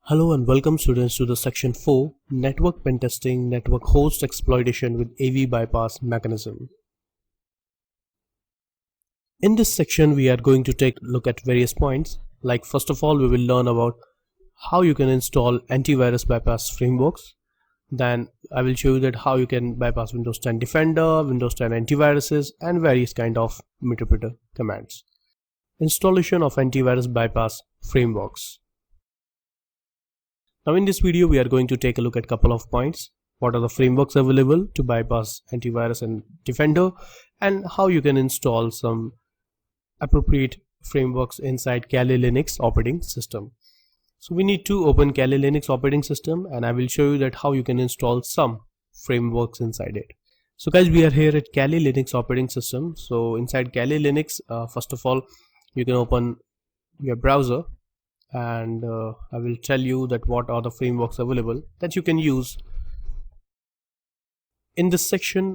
Hello and welcome students to the section 4 Network Pen Testing Network Host Exploitation with AV Bypass Mechanism. In this section we are going to take a look at various points, like first of all we will learn about how you can install antivirus bypass frameworks. Then I will show you that how you can bypass Windows 10 Defender, Windows 10 antiviruses and various kind of interpreter commands. Installation of antivirus bypass frameworks. Now in this video we are going to take a look at a couple of points. What are the frameworks available to bypass antivirus and Defender, and how you can install some appropriate frameworks inside Kali Linux operating system. So we need to open Kali Linux operating system and I will show you that how you can install some frameworks inside it. So guys, we are here at Kali Linux operating system. So inside Kali Linux, first of all you can open your browser and I will tell you that what are the frameworks available that you can use. In this section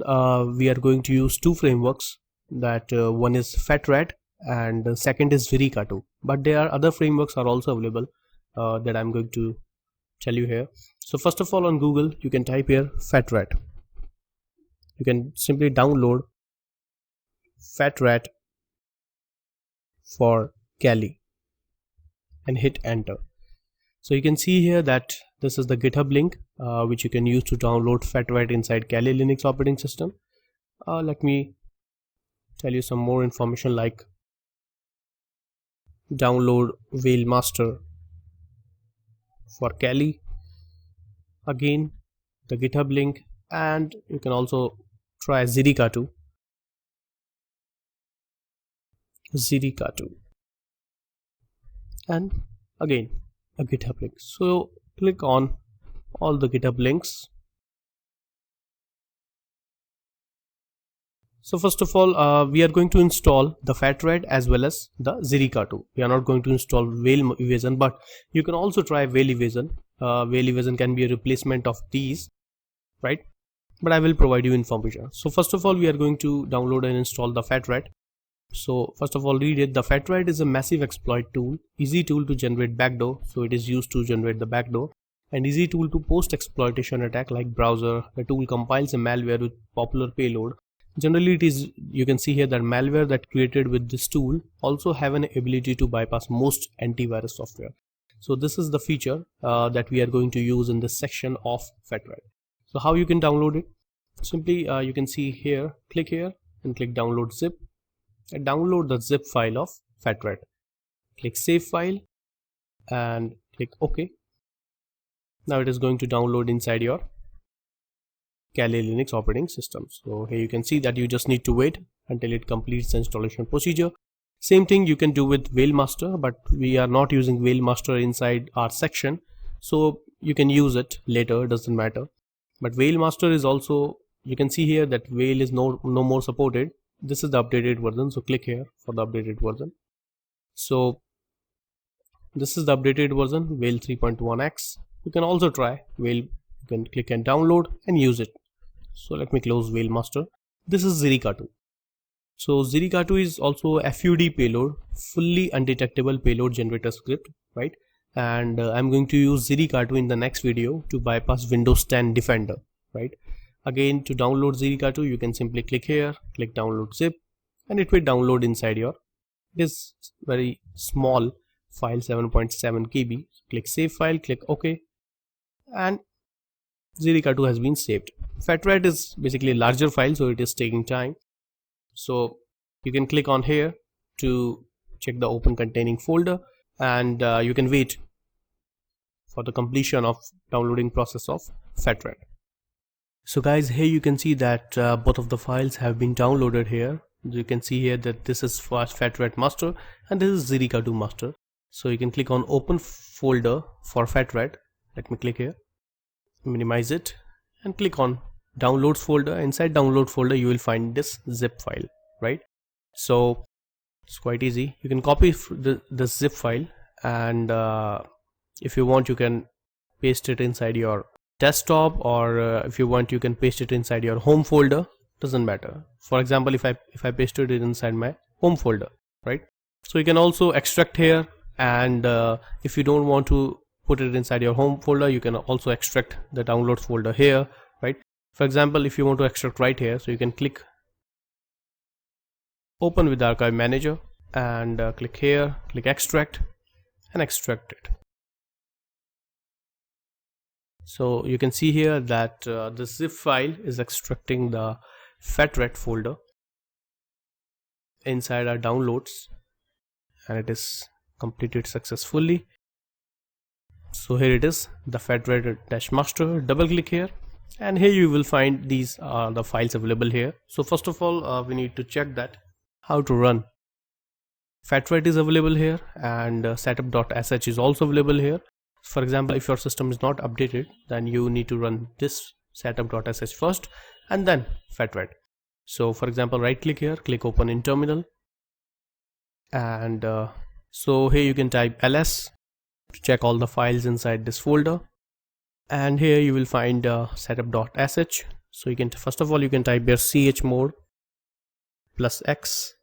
we are going to use two frameworks, that one is FetRat and the second is Viricatu, but there are other frameworks are also available that I'm going to tell you here. So first of all, on Google you can type here FetRat. You can simply download FetRat for Kali and hit enter. So you can see here that this is the GitHub link which you can use to download FetRat inside Kali Linux operating system. Let me tell you some more information, like download Whale Master for Kali, again the GitHub link, and you can also try Viricatu. And again a GitHub link. So click on all the GitHub links. So first of all we are going to install the FetRat as well as the Viricatu. We are not going to install Whale Evasion, but you can also try Whale Evasion. Whale Evasion can be a replacement of these, right? But I will provide you information. So first of all we are going to download and install the FetRat. So first of all, read it. The FetRat is a massive exploit tool, easy tool to generate backdoor. So it is used to generate the backdoor, and easy tool to post exploitation attack like browser. The tool compiles a malware with popular payload. Generally it is, you can see here that malware that created with this tool also have an ability to bypass most antivirus software. So this is the feature that we are going to use in this section of FetRat. So how you can download it? Simply you can see here, click here and click download zip. And download the zip file of FetRat. Click save file and click OK. Now it is going to download inside your Kali Linux operating system. So here you can see that you just need to wait until it completes the installation procedure. Same thing you can do with Whale Master, but we are not using Whale Master inside our section, so you can use it later, doesn't matter. But Whale Master is also, you can see here that Whale is no more supported. This is the updated version, so click here for the updated version. So this is the updated version, Whale 3.1x. You can also try Whale. You can click and download and use it. So let me close Whale Master. This is Viricatu. So Viricatu is also a FUD payload, fully undetectable payload generator script, right? And I'm going to use Viricatu in the next video to bypass Windows 10 Defender, right? Again, to download Viricatu, you can simply click here, click download zip, and it will download inside your, this very small file, 7.7 KB. Click save file, click OK, and Viricatu has been saved. FetRat is basically a larger file, so it is taking time. So you can click on here to check the open containing folder, and you can wait for the completion of downloading process of FetRat. So guys, here you can see that both of the files have been downloaded here. You can see here that this is for FetRat master and this is Viricatu master. So you can click on open folder for FetRat. Let me click here, minimize it, and click on downloads folder. Inside download folder you will find this zip file, right? So it's quite easy. You can copy the zip file, and if you want you can paste it inside your desktop, or if you want you can paste it inside your home folder, doesn't matter. For example, if I pasted it inside my home folder, right? So you can also extract here, and if you don't want to put it inside your home folder, you can also extract the downloads folder here, right? For example, if you want to extract right here, so you can click open with the archive manager and click here, click extract and extract it. So you can see here that the zip file is extracting the FATRET folder inside our downloads, and it is completed successfully. So here it is, the FATRET-master. Double click here and here you will find these are the files available here. So first of all, we need to check that how to run. FATRET is available here, and setup.sh is also available here. For example, if your system is not updated, then you need to run this setup.sh first and then FATRET. So for example, right click here, click open in terminal, and so here you can type ls to check all the files inside this folder, and here you will find setup.sh. so you can first of all you can type here chmod +x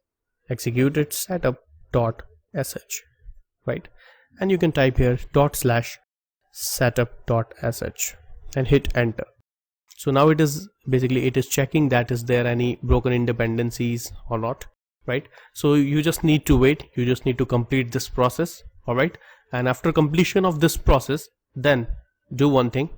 executed setup.sh, right? And you can type here /setup.sh and hit enter. So now it is checking that is there any broken dependencies or not, right? So you just need to wait, you just need to complete this process, all right? And after completion of this process, then do one thing,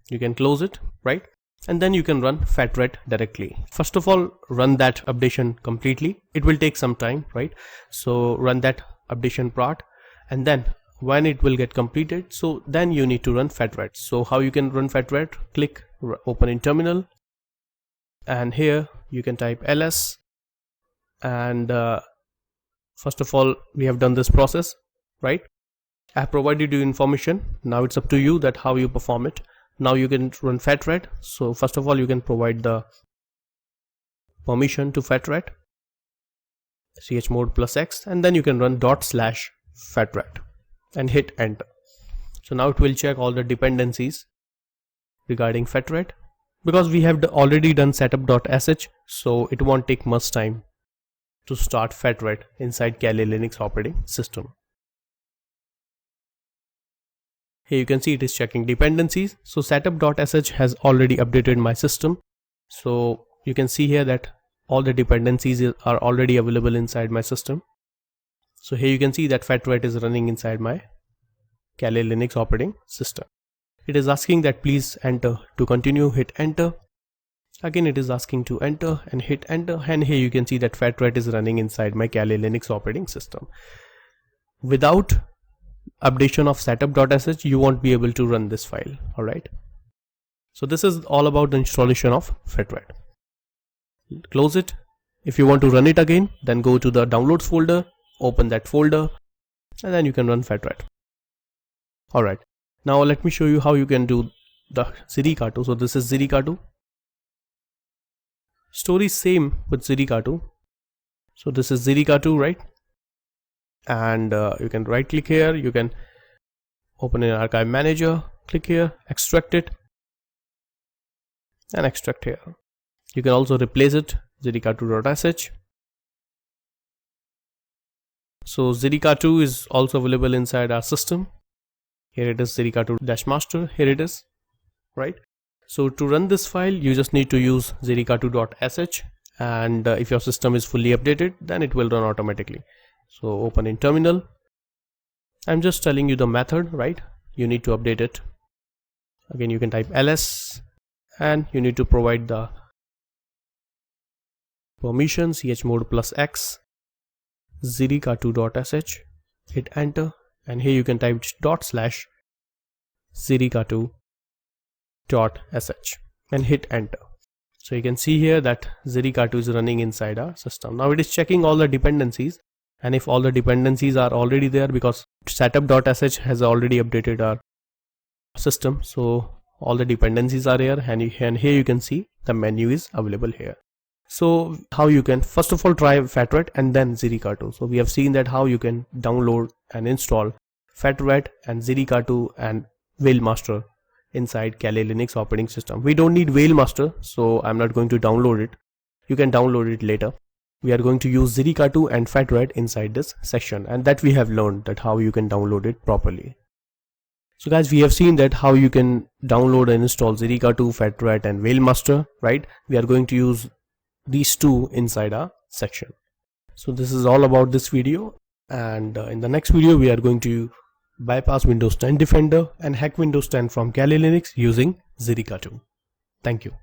you can close it, right? And then you can run FATRET directly. First of all, run that updation completely. It will take some time, right? So run that updation part, and then when it will get completed, so then you need to run FATRET. So how you can run FATRET? Click open in terminal, and here you can type ls, and first of all we have done this process, right? I have provided you information. Now it's up to you that how you perform it. Now you can run FATRET. So first of all you can provide the permission to FATRET, chmod +x, and then you can run /FATRET and hit enter. So now it will check all the dependencies regarding FATRET. Because we have already done setup.sh, so it won't take much time to start FATRET inside Kali Linux operating system. Here you can see it is checking dependencies. So setup.sh has already updated my system. So you can see here that all the dependencies are already available inside my system. So here you can see that FATRET is running inside my Kali Linux operating system. It is asking that please enter to continue, hit enter. Again it is asking to enter and hit enter, and here you can see that FATRET is running inside my Kali Linux operating system. Without updation of setup.sh, you won't be able to run this file, alright? So this is all about the installation of FATRET. Close it. If you want to run it again, then go to the downloads folder, open that folder, and then you can run FATRET. Alright, now let me show you how you can do the Ziricatu. So this is Ziricatu. Story same with Ziricatu. So this is Ziricatu, right? And you can right click here, you can open an archive manager, click here, extract it and extract here. You can also replace it, ziricatu.sh. So Ziricatu is also available inside our system. Here it is, ziricatu-master, here it is, right? So to run this file, you just need to use ziricatu.sh, and if your system is fully updated, then it will run automatically. So open in terminal. I'm just telling you the method, right? You need to update it. Again you can type ls, and you need to provide the permission chmod +x ziricatu.sh, hit enter, and here you can type /ziricatu.sh and hit enter. So you can see here that Ziricatu is running inside our system. Now it is checking all the dependencies, and if all the dependencies are already there, because setup.sh has already updated our system, so all the dependencies are here, and here you can see the menu is available here. So how you can first of all try FATRET and then Ziricatu. So we have seen that how you can download and install FATRET and Ziricatu and Whalemaster inside Kali Linux operating system. We don't need Whalemaster, so I'm not going to download it. You can download it later. We are going to use Ziricatu and FATRET inside this section, and that we have learned that how you can download it properly. So guys, we have seen that how you can download and install Zerica 2, FatRat and Whalemaster, right? We are going to use these two inside our section. So this is all about this video, and in the next video we are going to bypass Windows 10 Defender and hack Windows 10 from Kali Linux using Zerica 2. Thank you.